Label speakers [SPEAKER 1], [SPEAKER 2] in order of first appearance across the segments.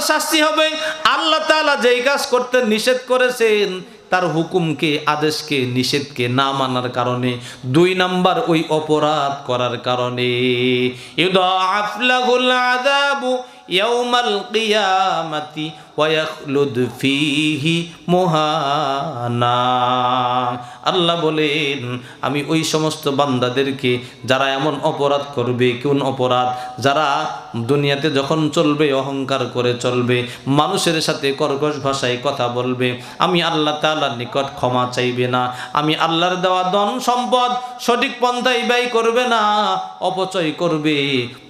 [SPEAKER 1] শাস্তি হবে আল্লাহ তাআলা যেই কাজ করতে নিষেধ করেছেন তার হুকুমকে, আদেশকে, নিষেধকে না মানার কারণে, 2 নাম্বার ওই অপরাধ করার কারণে। ইউদাআফ লাহুল আযাবু ইয়াউমাল কিয়ামাতি ওয়া ইয়াখলুদ ফীহি মুহানা। আল্লাহ বলেন আমি ওই সমস্ত বান্দাদেরকে যারা এমন অপরাধ করবে, কোন অপরাধ, যারা দুনিয়াতে যখন চলবে অহংকার করে চলবে, মানুষের সাথে কর্কশ ভাষায় কথা বলবে, আমি আল্লাহ তাআলার নিকট ক্ষমা চাইবে না, আমি আল্লাহর দেওয়া ধন সম্পদ সঠিক পন্থায় ব্যয় করবে না, অপচয় করবে,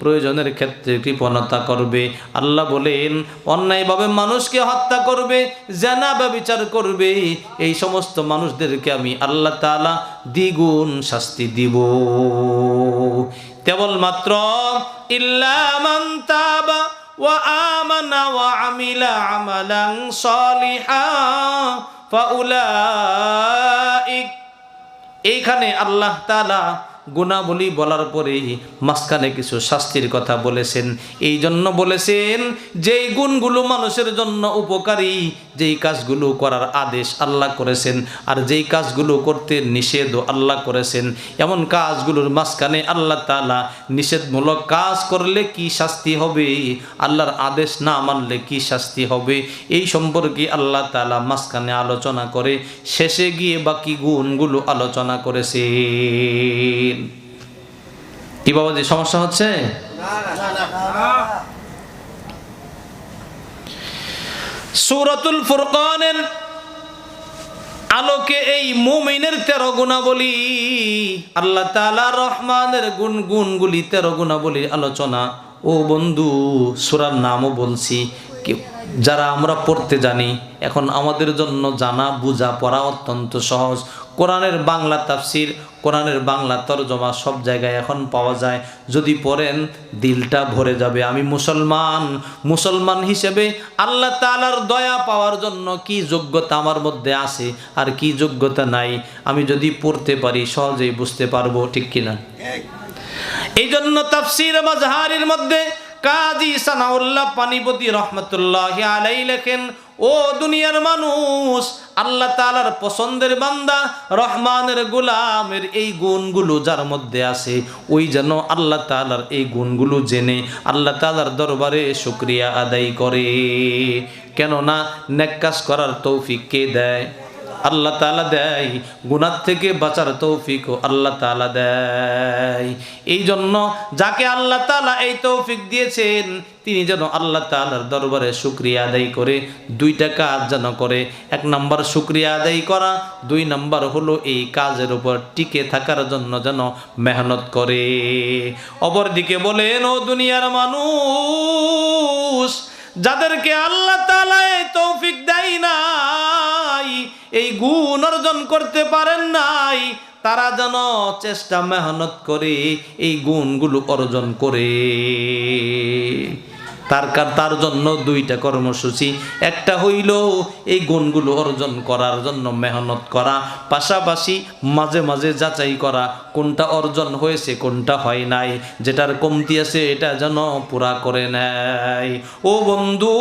[SPEAKER 1] প্রয়োজনের ক্ষেত্রে কৃপণতা করবে, আল্লাহ বলেন অন্যায়ভাবে মানুষকে হত্যা করবে, জিনা ব্যভিচার করবে, এই সমস্ত মানুষদেরকে আমি আল্লাহ তাআলা দ্বিগুণ শাস্তি দিব। কেবলমাত্র ইল্লা মান তাবা ওয়া আমানা ওয়া আমিলা আমালান সালিহান ফাউলাইক। এইখানে আল্লাহ তাআলা গুনাহবলী বলার পরে মাঝখানে কিছু শাস্তির কথা বলেছেন। এই জন্য বলেছেন যেই গুণগুলো মানুষের জন্য উপকারী, যেই কাজগুলো করার আদেশ আল্লাহ করেছেন আর যেই কাজগুলো করতে নিষেধ আল্লাহ করেছেন, এমন কাজগুলোর মাঝখানে আল্লাহ তাআলা নিষেধমূলক কাজ করলে কি শাস্তি হবে, আল্লাহর আদেশ না মানলে কি শাস্তি হবে, এই সম্পর্কে আল্লাহ তাআলা মাঝখানে আলোচনা করে শেষে গিয়ে বাকি গুণগুলো আলোচনা করেছেন। কি বাবাজি সমস্যা হচ্ছে? সূরাতুল ফুরকানের আলোকে এই মুমিনের 13 গুণাবলী, আল্লাহ তাআলা রহমানের গুণগুলি 13 গুণাবলীর আলোচনা। ও বন্ধু, সূরার নামও বলছি, যারা আমরা পড়তে জানি, এখন আমাদের জন্য জানা বুঝা পড়া অত্যন্ত সহজ। কোরআনের বাংলা তাফসির, কোরআনের বাংলা তরজমা সব জায়গায় এখন পাওয়া যায়। যদি পড়েন দিলটা ভরে যাবে। আমি মুসলমান হিসেবে আল্লাহ তাআলার দয়া পাওয়ার জন্য কি যোগ্যতা আমার মধ্যে আছে আর কি যোগ্যতা নাই, আমি যদি পড়তে পারি সহজেই বুঝতে পারবো, ঠিক কিনা? এই জন্য তাফসির মাজহারির মধ্যে কাজী সানাউল্লাহ পানিপতি রহমতুল্লাহি আলাইহি লেখেন, ও দুনিয়ার মানুষ, আল্লাহ তাআলার পছন্দের বান্দা, রহমানের গোলামের এই গুণগুলো যার মধ্যে আছে, ওই যেন আল্লাহ তাআলার এই গুণগুলো জেনে আল্লাহ তাআলার দরবারে শুকরিয়া আদায় করে। কেননা নেক কাজ করার তৌফিক কে দেয়? আল্লাহ তাআলা দেয়। গুনাহ থেকে বাঁচার তৌফিকও আল্লাহ তাআলা দেয়। এই জন্য যাকে আল্লাহ তাআলা এই তৌফিক দিয়েছেন তিনি যেন আল্লাহ তাআলার দরবারে শুকরিয়া আদায় করে 2টা কাজ যেন করে। 1 নাম্বার শুকরিয়া আদায় করা, 2 নাম্বার হলো এই কাজের উপর টিকে থাকার জন্য যেন মেহনত করে। অপরদিকে বলেন, ও দুনিয়ার মানুষ, যাদেরকে আল্লাহ তাআলা এই তৌফিক দেয় নাই, এই গুণ অর্জন করতে পারেন নাই, তারা যেন চেষ্টা মেহনত করে এই গুণগুলো অর্জন করে। তার জন্য 2টা কর্মসূচি। একটা হইল এই গুণগুলো অর্জন করার জন্য মেহনত করা, পাশাপাশি মাঝে মাঝে যাচাই করা কোনটা অর্জন হয়েছে কোনটা হয় নাই, যেটার কমতি আছে এটা যেন পুরা করে নেয়। ও বন্ধু,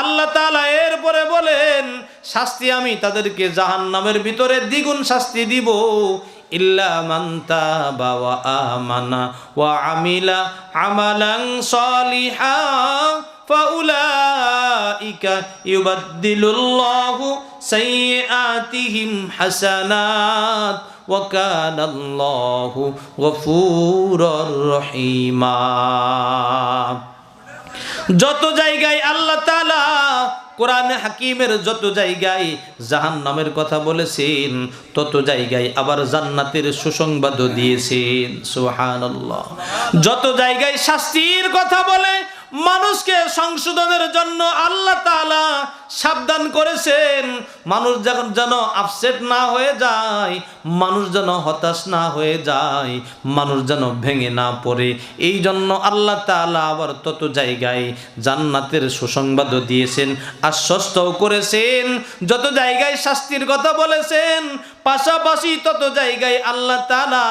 [SPEAKER 1] আল্লাহ তাআলা এরপরে বলেন শাস্তি আমি তাদেরকে জাহান্নামের ভিতরে দ্বিগুণ শাস্তি দিব। ইল্লা মান তাবা ওয়া আমানা ওয়া আমিলা আমালান সালিহান ফাউলাইকা ইউবাদদিলুল্লাহু সাইয়্যাতিহিম হাসানাত ওয়া কানাল্লাহু গফুরুর রহিমা। যত জায়গায় আল্লাহ তাআলা কোরআনে হাকিমের যত জায়গায় জাহান্নামের কথা বলেছেন, তত জায়গায় আবার জান্নাতের সুসংবাদও দিয়েছেন। সুবহানাল্লাহ। যত জায়গায় শাস্তির কথা বলে মানুষকে সংশোধনের জন্য আল্লাহ তাআলা সাবধান করেছেন, মানুষ যেন আপসেট না হয়ে যায়, মানুষ যেন হতাশ না হয়ে যায়, মানুষ যেন ভেঙে না পড়ে, এই জন্য আল্লাহ তাআলা আবার তত জায়গায় জান্নাতের সুসংবাদও দিয়েছেন, আশ্বস্তও করেছেন। যত জায়গায় শাস্তির কথা বলেছেন, পাশাপাশি তত জায়গায় আল্লাহ তাআলা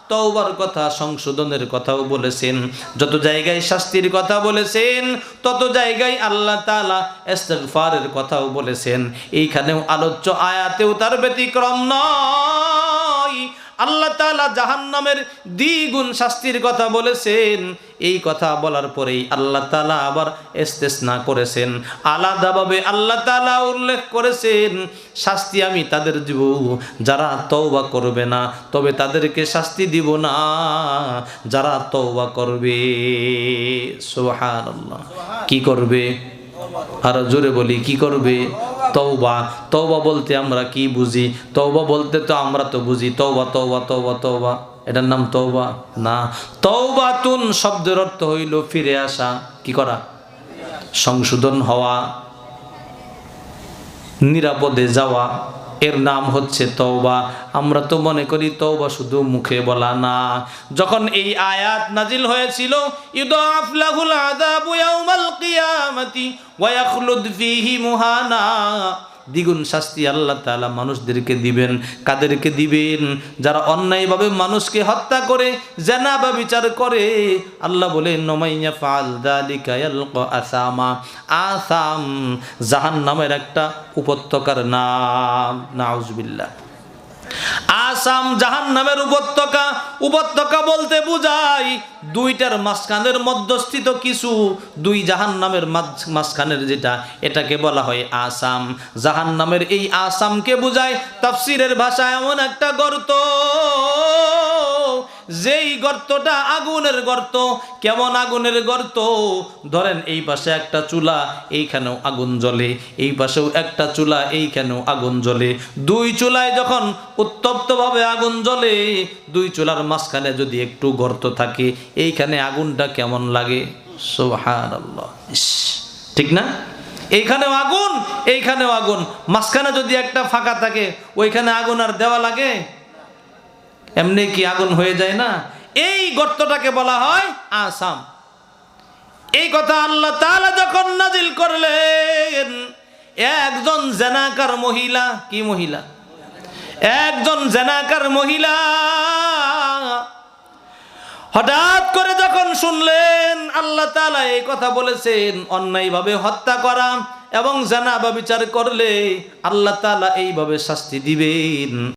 [SPEAKER 1] তওবার কথা, সংশোধনের কথাও বলেছেন। যত জায়গায় শাস্তির কথা বলেছেন, তত জায়গায় আল্লাহ তাআলা ইস্তিগফারের কথাও বলেছেন। এইখানেও আলোচ্য আয়াতেও তার ব্যতিক্রম নয়। আল্লাহ তাআলা জাহান্নামের দ্বিগুণ শাস্তির কথা বলেছেন। এই কথা বলার পরেই আল্লাহ তাআলা আবার ইস্তেসনা করেছেন, আলাদাভাবে আল্লাহ তাআলা উল্লেখ করেছেন, শাস্তি আমি তাদের দিব যারা তওবা করবে না, তবে তাদেরকে শাস্তি দিব না যারা তওবা করবে। সুবহানাল্লাহ। কি করবে? আর জোরে বলি, কি করবে? তওবা। তওবা বলতে আমরা কি বুঝি? তওবা বলতে তো আমরা তো বুঝি তওবা তওবা তওবা তওবা, এটার নাম তওবা না। তওবাতুন শব্দের অর্থ হইল ফিরে আসা, কি করা? সংশোধন হওয়া, নিরাপদে যাওয়া, এর নাম হচ্ছে তওবা। আমরা তো মনে করি তওবা শুধু মুখে বলা না। যখন এই আয়াত নাজিল হয়েছিল, ইউদাফ লাহুল আযাবু ইয়াউমাল কিয়ামাতি ওয়া ইয়াখলুদ ফীহি মুহানা, দ্বিগুণ শাস্তি আল্লাহ তাআলা মানুষদেরকে দিবেন। কাদেরকে দিবেন? যারা অন্যায়ভাবে মানুষকে হত্যা করে, জিনা বা বিচার করে। আল্লাহ বলেন নামাইয়া ফাল যালিকা ইয়ালকা আসামা। আসাম জাহান্নামের একটা উপত্যকার নাম, নাউজুবিল্লাহ। আসাম জাহান্নামের উপত্যকা। উপত্যকা বলতে বুঝায় দুইটার মাঝখানের মধ্যস্থিত কিছু, দুই জাহান্নামের মাঝখানের যেটা, এটাকে বলা হয় আসাম। জাহান্নামের এই আসামকে বুঝায় তাফসীরের ভাষায় এমন একটা গর্ত, যেই গর্তটা আগুনের গর্ত। কেমন আগুনের গর্ত? ধরেন এই পাশে একটা চুলা, এইখানেও আগুন জ্বলে, এই পাশেও একটা চুলা, এইখানেও আগুন জ্বলে। দুই চুলায় যখন উত্তপ্তভাবে আগুন জ্বলে, দুই চুলার মাঝখানে যদি একটু গর্ত থাকে, এইখানে আগুনটা কেমন লাগে? সুবহানাল্লাহ। ঠিক না? এইখানেও আগুন, এইখানেও আগুন, মাঝখানে যদি একটা ফাঁকা থাকে, ওইখানে আগুন আর দেওয়া লাগে? এমনি কি আগুন হয়ে যায় না? এই গর্তটাকে বলা হয় আসাম। এই কথা আল্লাহ তাআলা যখন নাজিল করলেন, একজন জিনাকার মহিলা, কি মহিলা? একজন জিনাকার মহিলা হঠাৎ করে যখন শুনলেন আল্লাহ তাআলা এই কথা বলেছেন, অন্যায়ভাবে হত্যা করা এবং জিনা বা বিচার করলে আল্লাহ তাআলা এইভাবে শাস্তি দিবেন।